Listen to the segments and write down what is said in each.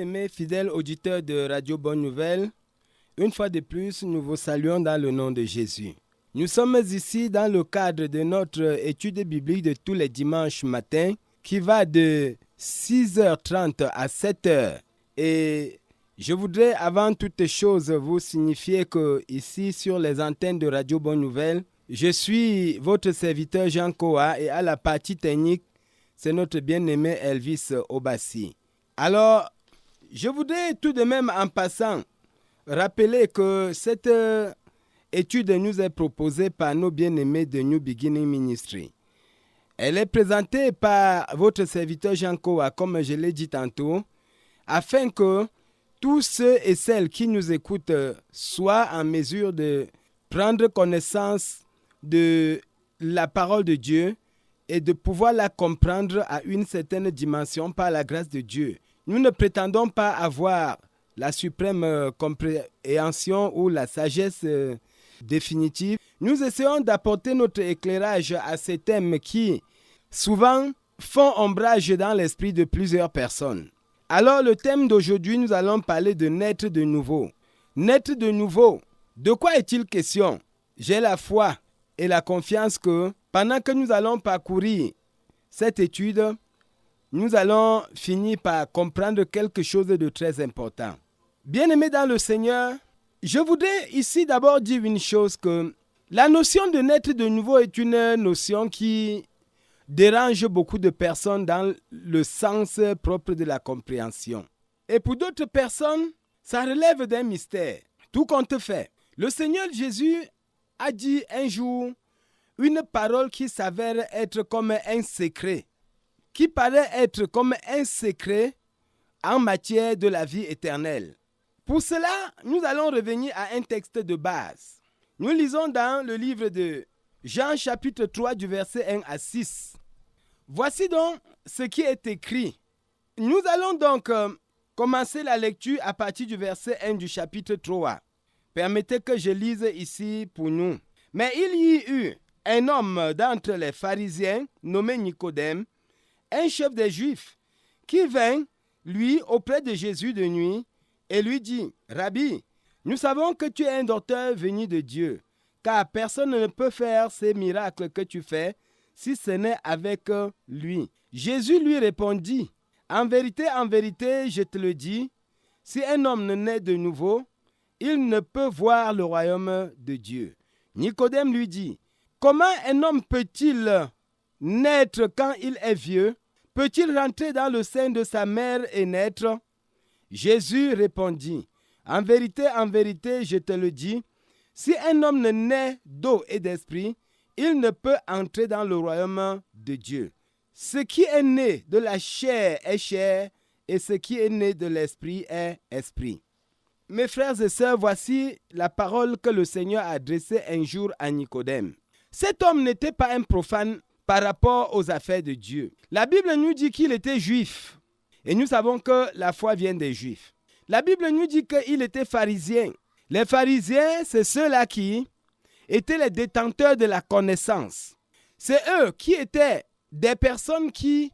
bien-aimés fidèles auditeurs de Radio Bonne Nouvelle, une fois de plus, nous vous saluons dans le nom de Jésus. Nous sommes ici dans le cadre de notre étude biblique de tous les dimanches matins qui va de 6h30 à 7h. Et je voudrais avant toute chose vous signifier que ici sur les antennes de Radio Bonne Nouvelle, je suis votre serviteur Jean Koa et à la partie technique, c'est notre bien-aimé Elvis Obassi. Alors, je voudrais tout de même en passant rappeler que cette étude nous est proposée par nos bien-aimés de New Beginning Ministry. Elle est présentée par votre serviteur Jean Koa, comme je l'ai dit tantôt, afin que tous ceux et celles qui nous écoutent soient en mesure de prendre connaissance de la parole de Dieu et de pouvoir la comprendre à une certaine dimension par la grâce de Dieu. Nous ne prétendons pas avoir la suprême compréhension ou la sagesse définitive. Nous essayons d'apporter notre éclairage à ces thèmes qui, souvent, font ombrage dans l'esprit de plusieurs personnes. Alors, le thème d'aujourd'hui, nous allons parler de naître de nouveau. Naître de nouveau, de quoi est-il question? J'ai la foi et la confiance que pendant que nous allons parcourir cette étude, nous allons finir par comprendre quelque chose de très important. Bien-aimés dans le Seigneur, je voudrais ici d'abord dire une chose, que la notion de naître de nouveau est une notion qui dérange beaucoup de personnes dans le sens propre de la compréhension. Et pour d'autres personnes, ça relève d'un mystère. Tout compte fait, le Seigneur Jésus a dit un jour une parole qui s'avère être comme un secret, qui paraît être comme un secret en matière de la vie éternelle. Pour cela, nous allons revenir à un texte de base. Nous lisons dans le livre de Jean chapitre 3 du verset 1 à 6. Voici donc ce qui est écrit. Nous allons donc commencer la lecture à partir du verset 1 du chapitre 3. Permettez que je lise ici pour nous. Mais il y eut un homme d'entre les pharisiens nommé Nicodème, un chef des Juifs, qui vint, lui, auprès de Jésus de nuit, et lui dit, « Rabbi, nous savons que tu es un docteur venu de Dieu, car personne ne peut faire ces miracles que tu fais, si ce n'est avec lui. » Jésus lui répondit, « en vérité, je te le dis, si un homme ne naît de nouveau, il ne peut voir le royaume de Dieu. » Nicodème lui dit, « Comment un homme peut-il naître quand il est vieux? Peut-il rentrer dans le sein de sa mère et naître? » Jésus répondit, « en vérité, je te le dis, si un homme ne naît d'eau et d'esprit, il ne peut entrer dans le royaume de Dieu. Ce qui est né de la chair est chair, et ce qui est né de l'esprit est esprit. » Mes frères et sœurs, voici la parole que le Seigneur a adressée un jour à Nicodème. Cet homme n'était pas un profane par rapport aux affaires de Dieu. La Bible nous dit qu'il était juif. Et nous savons que la foi vient des Juifs. La Bible nous dit qu'il était pharisien. Les pharisiens, c'est ceux-là qui étaient les détenteurs de la connaissance. C'est eux qui étaient des personnes qui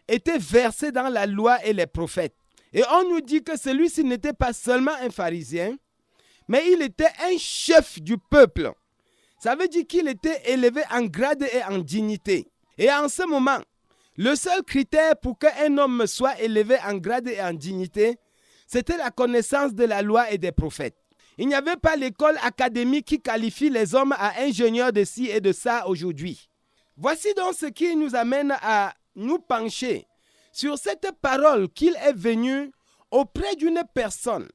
étaient versées dans la loi et les prophètes. Et on nous dit que celui-ci n'était pas seulement un pharisien, mais il était un chef du peuple. Ça veut dire qu'il était élevé en grade et en dignité. Et en ce moment, le seul critère pour qu'un homme soit élevé en grade et en dignité, c'était la connaissance de la loi et des prophètes. Il n'y avait pas l'école académique qui qualifie les hommes à ingénieurs de ci et de ça aujourd'hui. Voici donc ce qui nous amène à nous pencher sur cette parole qu'il est venu auprès d'une personne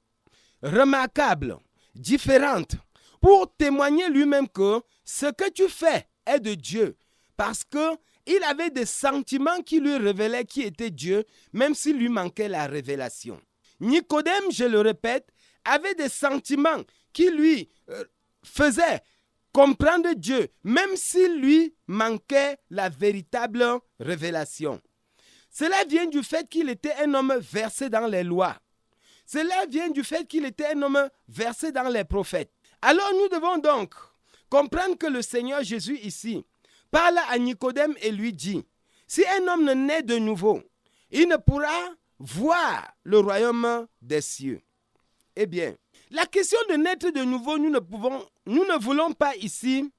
remarquable, différente, pour témoigner lui-même que ce que tu fais est de Dieu, parce qu'il avait des sentiments qui lui révélaient qui était Dieu, même s'il lui manquait la révélation. Nicodème, je le répète, avait des sentiments qui lui faisaient comprendre Dieu, même s'il lui manquait la véritable révélation. Cela vient du fait qu'il était un homme versé dans les lois. Cela vient du fait qu'il était un homme versé dans les prophètes. Alors nous devons donc comprendre que le Seigneur Jésus ici parle à Nicodème et lui dit, si un homme ne naît de nouveau, il ne pourra voir le royaume des cieux. Eh bien, la question de naître de nouveau, nous ne voulons pas ici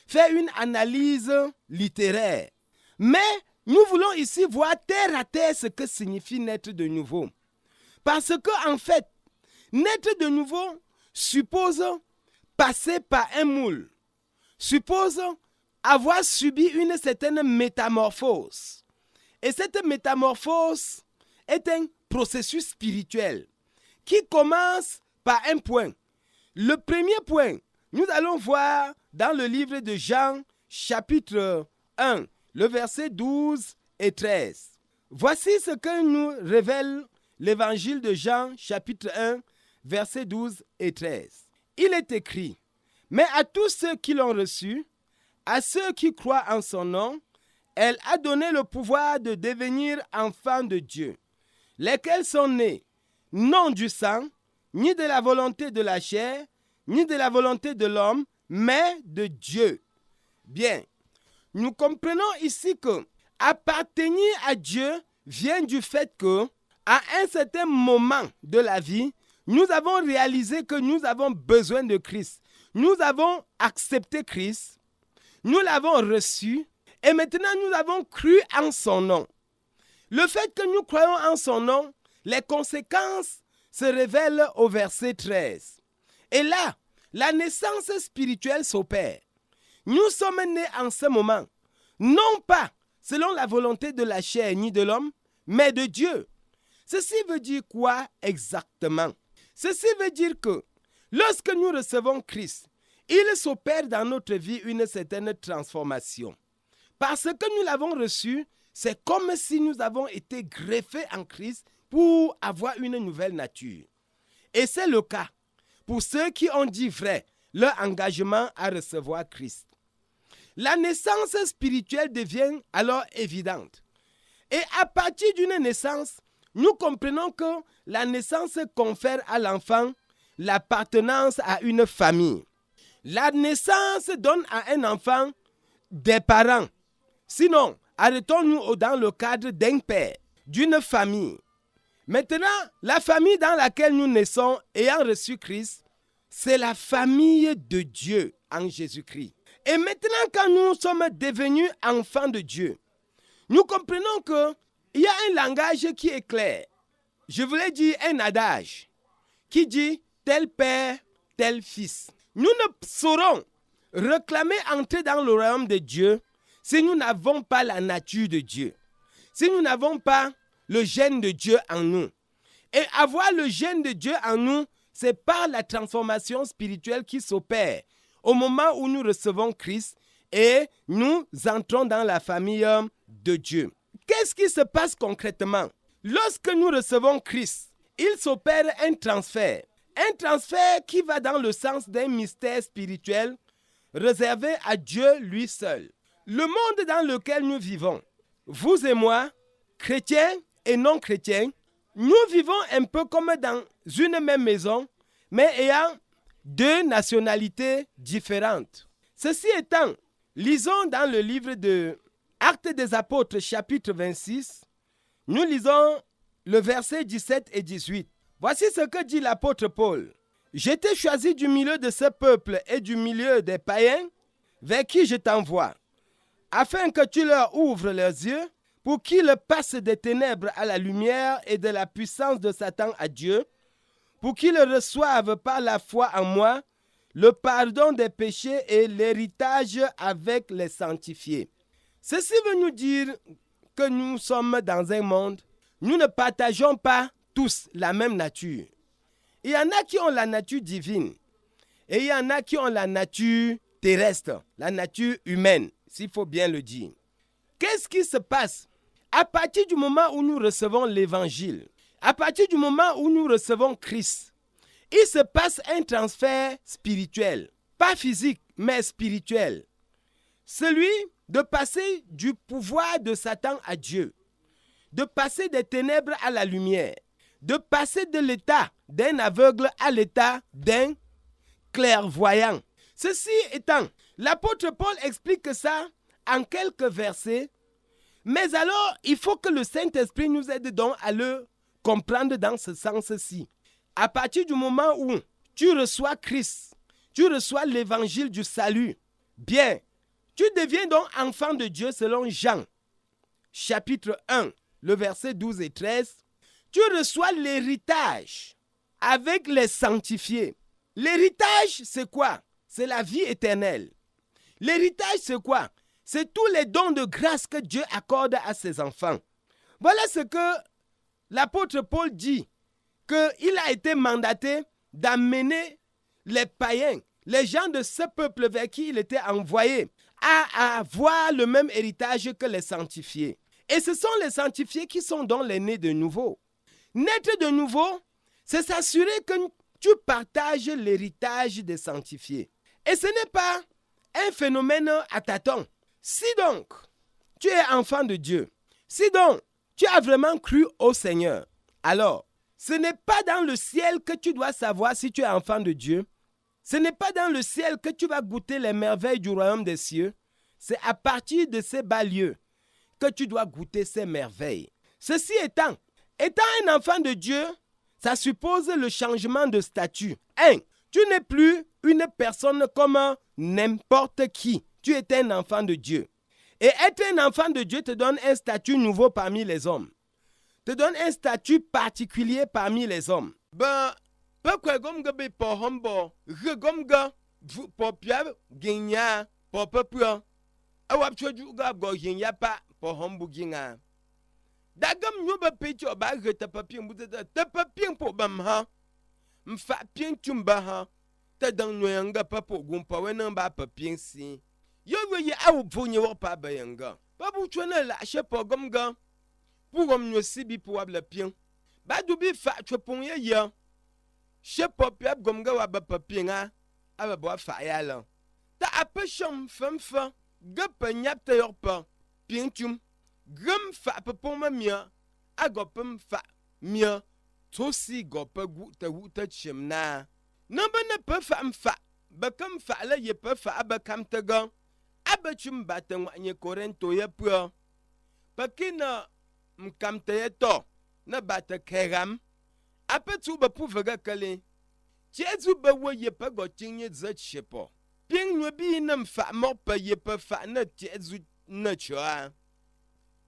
faire une analyse littéraire, mais nous voulons ici voir terre à terre ce que signifie naître de nouveau. Parce que, en fait, naître de nouveau suppose passer par un moule, suppose avoir subi une certaine métamorphose. Et cette métamorphose est un processus spirituel qui commence par un point. Le premier point, nous allons voir dans le livre de Jean, chapitre 1, le verset 12 et 13. Voici ce que nous révèle l'évangile de Jean, chapitre 1, versets 12 et 13. Il est écrit, « Mais à tous ceux qui l'ont reçu, à ceux qui croient en son nom, elle a donné le pouvoir de devenir enfants de Dieu, lesquels sont nés, non du sang, ni de la volonté de la chair, ni de la volonté de l'homme, mais de Dieu. » Bien, nous comprenons ici que appartenir à Dieu vient du fait que, à un certain moment de la vie, nous avons réalisé que nous avons besoin de Christ. Nous avons accepté Christ, nous l'avons reçu, et maintenant nous avons cru en son nom. Le fait que nous croyons en son nom, les conséquences se révèlent au verset 13. Et là, la naissance spirituelle s'opère. Nous sommes nés en ce moment, non pas selon la volonté de la chair ni de l'homme, mais de Dieu. Ceci veut dire quoi exactement? Ceci veut dire que lorsque nous recevons Christ, il s'opère dans notre vie une certaine transformation. Parce que nous l'avons reçu, c'est comme si nous avons été greffés en Christ pour avoir une nouvelle nature. Et c'est le cas pour ceux qui ont dit vrai leur engagement à recevoir Christ. La naissance spirituelle devient alors évidente. Et à partir d'une naissance, nous comprenons que la naissance confère à l'enfant l'appartenance à une famille. La naissance donne à un enfant des parents. Sinon, arrêtons-nous dans le cadre d'un père, d'une famille. Maintenant, la famille dans laquelle nous naissons, ayant reçu Christ, c'est la famille de Dieu en Jésus-Christ. Et maintenant, quand nous sommes devenus enfants de Dieu, nous comprenons qu'il y a un langage qui est clair. Je voulais dire un adage qui dit tel père, tel fils. Nous ne saurons réclamer entrer dans le royaume de Dieu si nous n'avons pas la nature de Dieu, si nous n'avons pas le gène de Dieu en nous. Et avoir le gène de Dieu en nous, c'est par la transformation spirituelle qui s'opère au moment où nous recevons Christ et nous entrons dans la famille de Dieu. Qu'est-ce qui se passe concrètement? Lorsque nous recevons Christ, il s'opère un transfert qui va dans le sens d'un mystère spirituel réservé à Dieu lui seul. Le monde dans lequel nous vivons, vous et moi, chrétiens et non chrétiens, nous vivons un peu comme dans une même maison, mais ayant deux nationalités différentes. Ceci étant, lisons dans le livre de Actes des Apôtres, chapitre 26, nous lisons le verset 17 et 18. Voici ce que dit l'apôtre Paul. « J'étais choisi du milieu de ce peuple et du milieu des païens vers qui je t'envoie, afin que tu leur ouvres leurs yeux, pour qu'ils passent des ténèbres à la lumière et de la puissance de Satan à Dieu, pour qu'ils reçoivent par la foi en moi le pardon des péchés et l'héritage avec les sanctifiés. » Ceci veut nous dire que nous sommes dans un monde, nous ne partageons pas tous la même nature. Il y en a qui ont la nature divine et il y en a qui ont la nature terrestre, la nature humaine, s'il faut bien le dire. Qu'est-ce qui se passe à partir du moment où nous recevons l'évangile, à partir du moment où nous recevons Christ? Il se passe un transfert spirituel, pas physique, mais spirituel. Celui de passer du pouvoir de Satan à Dieu, de passer des ténèbres à la lumière, de passer de l'état d'un aveugle à l'état d'un clairvoyant. Ceci étant, l'apôtre Paul explique ça en quelques versets, mais alors il faut que le Saint-Esprit nous aide donc à le comprendre dans ce sens-ci. À partir du moment où tu reçois Christ, tu reçois l'évangile du salut, bien, tu deviens donc enfant de Dieu selon Jean, chapitre 1, le verset 12 et 13. Tu reçois l'héritage avec les sanctifiés. L'héritage, c'est quoi? C'est la vie éternelle. L'héritage, c'est quoi? C'est tous les dons de grâce que Dieu accorde à ses enfants. Voilà ce que l'apôtre Paul dit, qu'il a été mandaté d'amener les païens, les gens de ce peuple vers qui il était envoyé, à avoir le même héritage que les sanctifiés. Et ce sont les sanctifiés qui sont donc les nés de nouveau. Naître de nouveau, c'est s'assurer que tu partages l'héritage des sanctifiés. Et ce n'est pas un phénomène à tâtons. Si donc tu es enfant de Dieu, si donc tu as vraiment cru au Seigneur, alors ce n'est pas dans le ciel que tu dois savoir si tu es enfant de Dieu. Ce n'est pas dans le ciel que tu vas goûter les merveilles du royaume des cieux. C'est à partir de ces bas lieux que tu dois goûter ces merveilles. Ceci étant un enfant de Dieu, ça suppose le changement de statut. Tu n'es plus une personne comme n'importe qui. Tu es un enfant de Dieu. Et être un enfant de Dieu te donne un statut nouveau parmi les hommes. Te donne un statut particulier parmi les hommes. Pourquoi gomga be po hombo, gomga po pia ginya po papua. Awap choju ga go ginya pa po hombu ginga. Dagam nyoba pecho ba geta papien butata ta papien po bam ha. Mfa pien chumba ha. Ta dang noyanga pa po gumpa wena ba papien si. Yo ye awu vonye wo pa bayanga. Babu chwana la shepo gomga. Pour gom nyo sibi po wabla pien. Ba dubi fa chopon ye ya. Shepo piap gomga wa ba papien ha. Aba bo fa ya la. Ta apesham famfa. Gapa nyapta yorpa. Pien chum. Gum fa papon ma mia. Agopum fa mia. Tosi gopa gu ta wuta chimna. Namba na pa fa mfa. Bakam fa la ye pa fa abakam taga. Abachum bata wanye korento ye pua. Pakina mkamta ye to. Na bata keram. Apetu ba puvaga kale. Chezu ba wo ye pa go chinye zat shepo. Ping nwebi na mfa mopa ye pa fa na chezu na chua.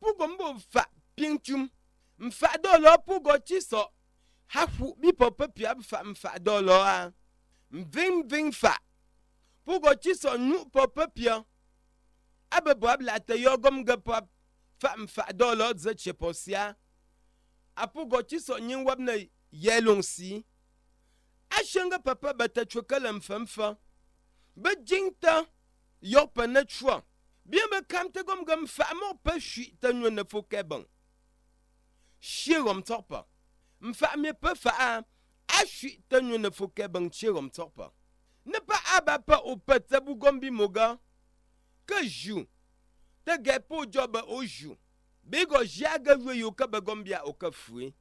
Pugombo fa ping chum. Mfa dolo pugo chiso. Hafu bi popa piab fa mfa dolo a. Mving fa. Pugo chiso nu popa pia. Abe boab la te yogom ga pop. Fa mfa dolo ze cheposia. Apugo chiso nyin wab na yelong si. Ashanga papa bata chokala mfa. Be jingta yopa na chwa. Bien be kamte gom gam fa mo pa shi ta nyo na fokebang. Shirom topa. Mfa me pa fa a shi ta nyo na fokebang shirom topa. Ne pa abapa o patabu gombi moga. Que jou. Te gepo joba o jou. Bego jaga yo ka bagombia o ka fui.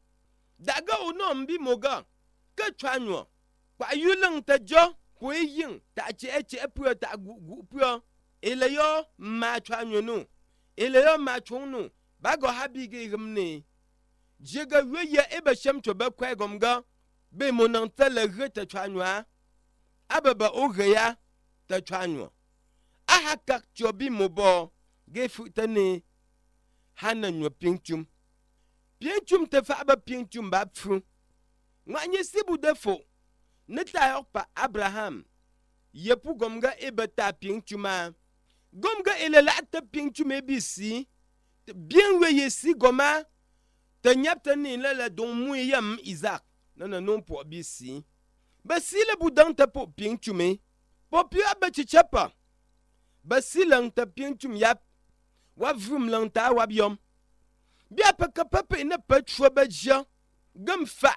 Daga o no mbi moga. Que chanyo. Kwa yulang ta jo. Pwe yin. Ta che pua ta gu pua. Ele yo ma chanyo no. Ele yo ma chon no. Bago habige gmne. Jega weye ebe shem chobe kwe gomga. Be monanta le re ta chanyo. Ababa o reya ta chanyo. Aha kak chobi mobo. Gefu tane. Hana nyo pinchum. Pinchum te fa aba pinchum ba pfu. Nganye sibu defo. Neta yok pa Abraham. Yepu gomga ebe ta pinchuma. Gomga ele la te pinchum ebi si. Bien weye si goma. Te nyap te ni la don mou yam Isaac. Non po bi si. Ba si le boudan te po pinchume. Po pi aba chichapa. Ba si lang te pinchum yap. Wa vrum lang ta wab yom. Bia pa kapapa ina pa chwa ba jan. Gam fa.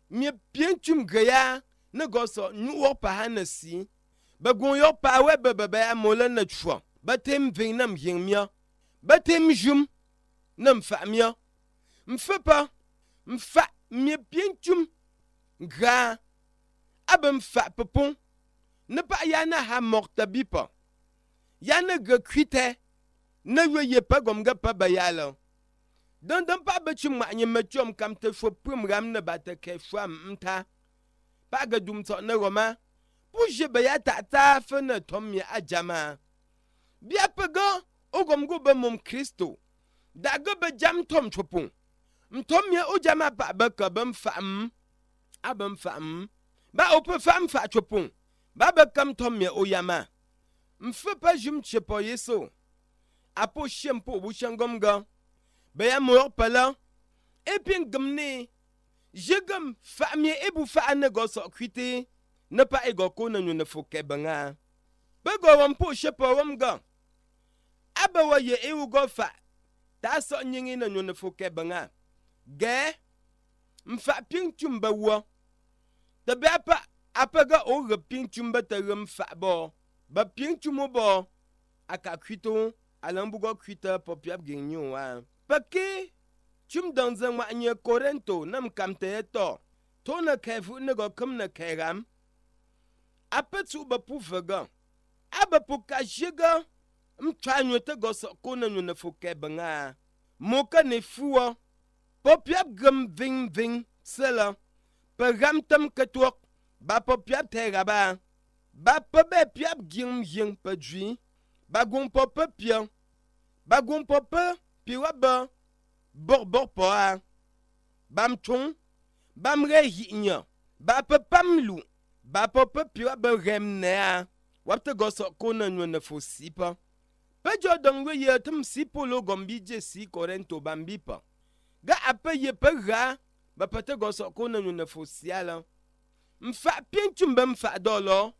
Mi pinchum gaya. Ne goso nu wo pa hana si. Ba gon yo pa we ba ya mola na chwa. Ba tem vin nam yin mia. Ba tem jum. Nam fa mia. Mfa pa. Mfa mi pinchum ga. Aba mfa pepon. Ne pa yana ha morta bipa. Yana ge kwite. Ne weye pa gomga pa bayala. Dan pa be chim ma nye me chom kam te fo prim ram ne ba te ke fam mta. Pa ga dum to ne roma. Pou je be ya ta fe ne tom ye ajama. Bia pega ogom go be mom Kristo. Da go be jam tom chopon. Mtom ye o jama pa be ka bem fam. Abem fam. Ba o pe fam fa chopon. Ba be kam tom ye o yama. Mfe pa jum chepo yeso. Apo shempo bu shangom ga. Be ya mor pala. E pin gamne. Jegam fa mi e bu fa ne go so kwite. Ne pa e go ko na nyu ne fo ke banga. Be go wam po shepo wam ga. Aba wa ye e u go fa. Ta so nyingi na nyu ne fo ke banga. Ge mfa pin tumba wo. De be apa ga o re pin tumba te rem fa bo. Ba pin tumo bo. Aka kwito alambu go kwita popiap ginyu wa. Pake chum dans un wanye Korento nam kamte eto. To na kevu ne go kum na keram. Apa tu ba pu vega. Aba pu ka jiga. Mtwanyo te go so ko na nyu ne fo ke banga. Moka ne fuwa. Popiap gam ving sela. Pa ram tam katwok. Ba popiap te raba. Ba pa be piap ging pa dwi. Ba gon popa pian. Ba gon popa piwa ba. Bor po a. Bam ton. Bam re hinya. Ba pa pam lu. Ba popa piwa ba rem ne a. Wap te go so ko na nyu ne fo si pa. Pa jodan we ye tum si polo gombi je si Korento bambi pa. Ga apa ye pa ga. Ba pa te go so ko na nyu ne fo si ala. Mfa pinchum ba mfa dolo.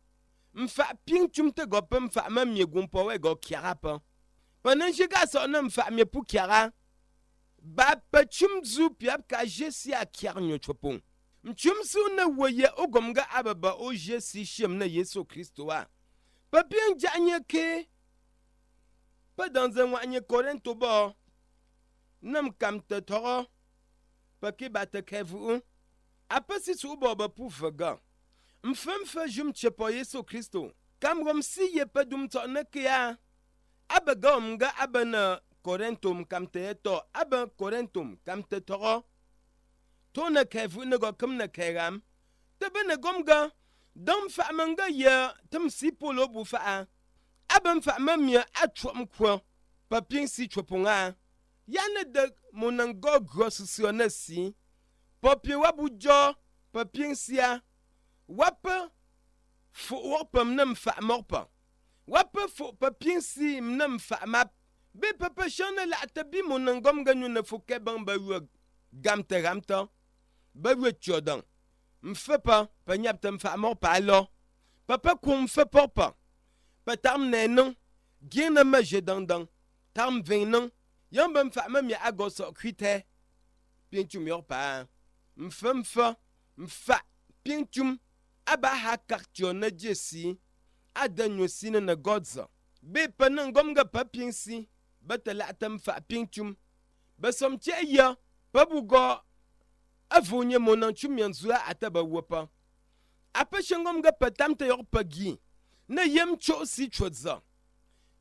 Mfa pinchum te go pa mfa ma mie gumpo we go kiara pa. Pa nan jiga so na mfa mie pu kiara. Ba pa chum zu piap ka jesi a kiar nyo chopon. Mchum su na woye ogom ga ababa o jesi shem na Yesu Kristo wa. Pa bien janye ke. Pa dans un wanye Korento ba. Nam kam te toro. Pa ki ba te kevu. Apa si sou ba pou vega. Mfe jum chepo Yesu Kristo. Kam rom si ye pa dum to ne kia. Aba ga mga aba na Korentum kam te eto. Aba Korentum kam te toro. To na kevu ne go kum na keram. Tebe ne gomga. Dam fa manga ye tam si polo bu fa. Aba mfa mamia atwom kwa. Papien si choponga. Yana de monango grosso na si. Popie wabu jo, papien sia. Wapa fo wapam nam fa morpa. Wapa fo papien si nam fa map. Be papa shana la tabi monangom ganyu na fo keban ba wu gamte ramta. Ba wu chodan. Mfe pa nyapta mfa morpa alo. Papa kum fe popa. Pa tam nenon. Gien na ma je dandan. Tam venon. Yamba mfa mam ya agoso kwite. Pinchum yorpa. Mfa pinchum aba hakaktion na jesi adanyo sine na godza be panangom ga papinsi batala tamfa pinchum basomche ya pabugo avonye monanchum yanzua ataba wopa apashangom ga patamte yorpagi na yem cho si chodza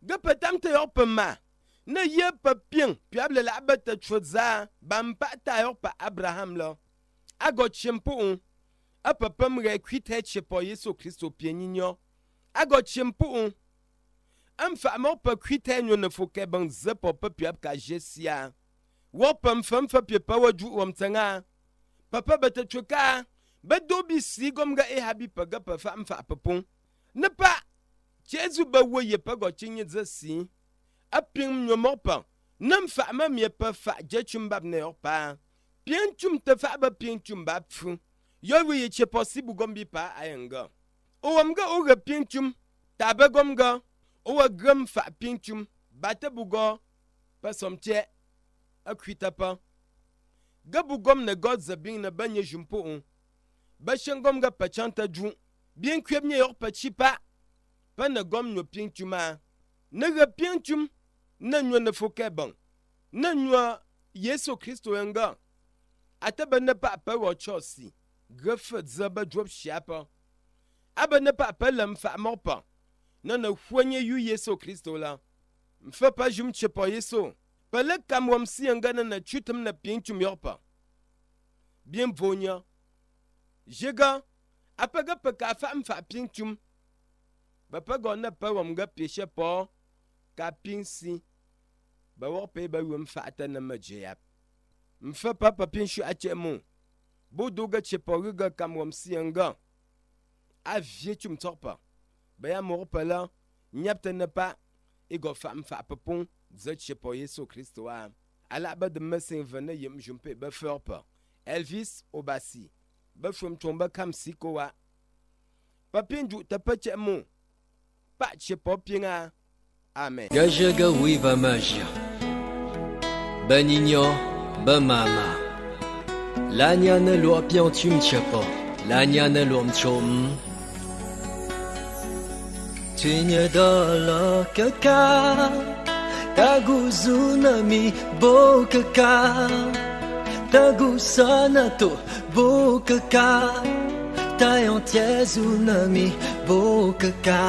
ga patamte yorpama na ye papien piable la bata chodza bampa ta yorpa Abraham la ago chempo a papa mre kwite chepo Yesu Kristo pieninyo ago chempo amfa mo pa kwite nyo ne foke ban zepo pa piap ka jesia wo pam fam fa piepa waju wamtanga papa bata chuka badobi si gomga e habi paga pa fam fa papon ne pa Jesu ba wo ye pa go chinye zesi apim nyo mo pa nam fa ma mie pa fa jechumbab ne opa pienchum te fa ba pienchum ba fu yo wi che possible gombi pa ayenga o wamga o ga pienchum ta ba gomga o wa gram fa pienchum ba te bugo pa somche akwita pa ga bugom ne god zabin na banye jumpo on ba shengom ga pa chanta ju bien kwemye yor pa chipa pa na gom no pienchuma ne ga pienchum na nyo ne fokeban na nyo Yesu Kristo enga ataba ne pa wo chosi grefe zaba drop shapa aba ne pa lam fa morpa na hwenye yu Yesu Kristo la mfa pa jum chepo Yesu Pele kam wam si ngana na chutum na ping chum yorpa. Bien vonya. Jega apega peka fam fa ping chum. Ba pa gona pa wam ga peshe po ka ping si. Ba wo pe ba wam fa ta na majeyap. Mfa papa ping shu ache mon. Bo doga chepo ga kam wam si nga. A vie chum torpa. Ba ya mo pa la nyapta na pa e go fam fa papon. Zet pour Yesu Christo a la ba de mesin vene yem jumpe be ferpa Elvis Obasi be fum tomba kam sikowa papinju ta pache mon pa che popinga amen gajaga wiva magia benigno bemama lanya ne lo pian tum chapo lanya ne lo mchom tinya dala kaka Tagu tsunami bokaka Tagu sanato bokaka Tayon tie tsunami bokaka